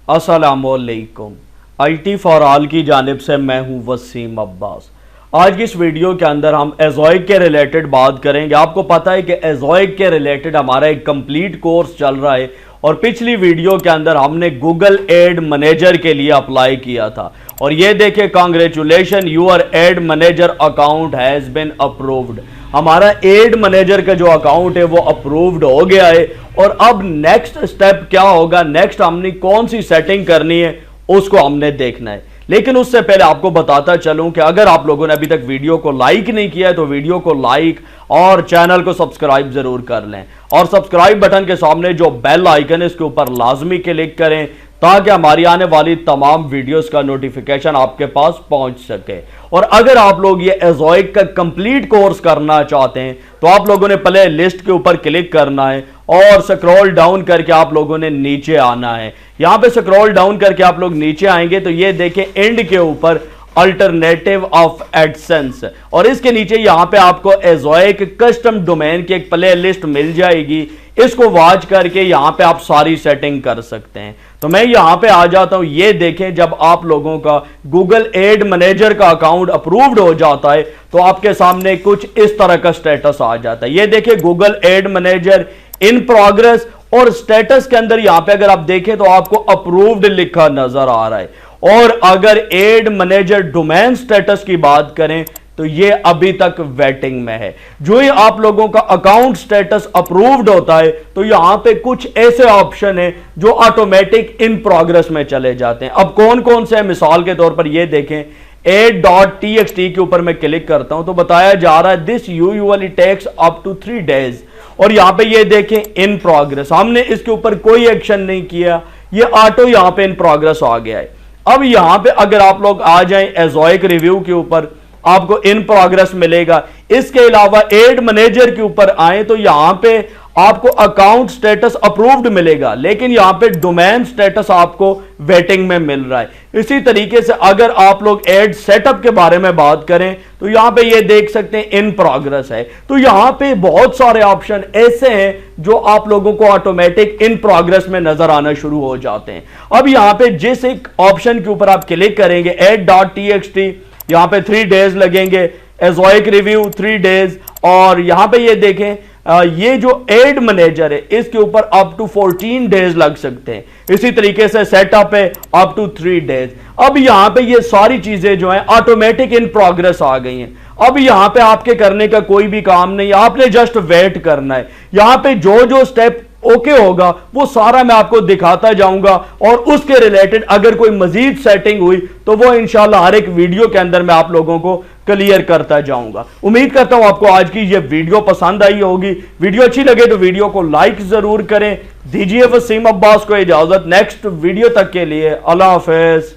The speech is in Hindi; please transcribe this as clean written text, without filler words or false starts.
अस्सलामुअलैकुम। IT फॉर ऑल की जानिब से मैं हूं वसीम अब्बास। आज की इस वीडियो के अंदर हम एज़ोइक के रिलेटेड बात करेंगे। आपको पता है कि एज़ोइक के रिलेटेड हमारा एक कंप्लीट कोर्स चल रहा है और पिछली वीडियो के अंदर हमने गूगल एड मैनेजर के लिए अप्लाई किया था और ये देखिए, congratulation, your ad manager account has been approved. हमारा एड मैनेजर का जो अकाउंट है वो अप्रूव्ड हो गया है और अब नेक्स्ट स्टेप क्या होगा, नेक्स्ट हमने कौन सी सेटिंग करनी है उसको हमने देखना है। लेकिन उससे पहले आपको बताता चलूं कि अगर आप लोगों ने अभी तक वीडियो को लाइक नहीं किया है तो वीडियो को लाइक और चैनल को सब्सक्राइब जरूर कर लें और सब्सक्राइब बटन के सामने जो बेल आइकन है इसके ऊपर लाजमी क्लिक करें ताकि हमारी आने वाली तमाम वीडियोस का नोटिफिकेशन आपके पास पहुंच सके। और अगर आप लोग ये एज़ोइक का कंप्लीट कोर्स करना चाहते हैं तो आप लोगों ने प्ले लिस्ट के ऊपर क्लिक करना है और स्क्रॉल डाउन करके आप लोगों ने नीचे आना है। यहां पे स्क्रॉल डाउन करके आप लोग नीचे आएंगे तो ये देखें, एंड के ऊपर अल्टरनेटिव ऑफ एडसेंस और इसके नीचे यहां पे आपको एज़ोइक कस्टम डोमेन की एक प्ले लिस्ट मिल जाएगी। इसको वॉच करके यहां पे आप सारी सेटिंग कर सकते हैं। तो मैं यहां पे आ जाता हूं। ये देखें, जब आप लोगों का गूगल एड मैनेजर का अकाउंट अप्रूव्ड हो जाता है तो आपके सामने कुछ इस तरह का स्टेटस आ जाता है। ये देखें, Google ad manager in progress और स्टेटस के अंदर यहां पे अगर आप देखें तो आपको अप्रूव्ड लिखा नजर आ रहा है। और अगर एड मैनेजर डोमेन स्टेटस की बात करें तो ये अभी तक वेटिंग में है। जो ही आप लोगों का अकाउंट स्टेटस अप्रूव्ड होता है तो यहां पे कुछ ऐसे ऑप्शन है जो ऑटोमेटिक इन प्रोग्रेस में चले जाते हैं। अब कौन कौन से, मिसाल के तौर पर ये देखें, add.txt के ऊपर मैं क्लिक करता हूं तो बताया जा रहा है this usually takes up to 3 days और यहां पे ये देखें इन प्रोग्रेस। हमने इसके ऊपर कोई एक्शन नहीं किया, ये ऑटो यहां पे इन प्रोग्रेस आ गया है। अब यहां पे अगर आप लोग आ जाएं एज़ोइक रिव्यू के ऊपर आपको इन प्रोग्रेस मिलेगा। इसके अलावा एड मैनेजर के ऊपर आए तो यहां पे आपको अकाउंट स्टेटस अप्रूव्ड मिलेगा, लेकिन यहां पे डोमेन स्टेटस आपको वेटिंग में मिल रहा है। इसी तरीके से अगर आप लोग एड सेटअप के बारे में बात करें तो यहां पे ये देख सकते हैं इन प्रोग्रेस है। तो यहां पे बहुत सारे ऑप्शन ऐसे हैं जो आप लोगों को ऑटोमेटिक इन प्रोग्रेस में नजर आना शुरू हो जाते हैं। अब यहां पे जिस एक ऑप्शन के ऊपर आप क्लिक करेंगे add.txt, यहां पे 3 डेज लगेंगे, एज़ोइक रिव्यू 3 डेज और यहां पे ये देखें ये जो एड मैनेजर है इसके ऊपर अप टू 14 डेज लग सकते हैं। इसी तरीके से सेटअप है अप टू 3 डेज। अब यहां पे ये सारी चीजें जो हैं ऑटोमेटिक इन प्रोग्रेस आ गई हैं। अब यहां पे आपके करने का कोई भी काम नहीं, आपने जस्ट वेट करना है। यहां पे जो जो स्टेप ओके होगा वो सारा मैं आपको दिखाता जाऊंगा और उसके रिलेटेड अगर कोई मजीद सेटिंग हुई तो वो इंशाल्लाह हर एक वीडियो के अंदर मैं आप लोगों को क्लियर करता जाऊंगा। उम्मीद करता हूं आपको आज की ये वीडियो पसंद आई होगी। वीडियो अच्छी लगे तो वीडियो को लाइक जरूर करें। दीजिए वसीम अब्बास को इजाजत। नेक्स्ट वीडियो तक के लिए अल्लाह हाफिज।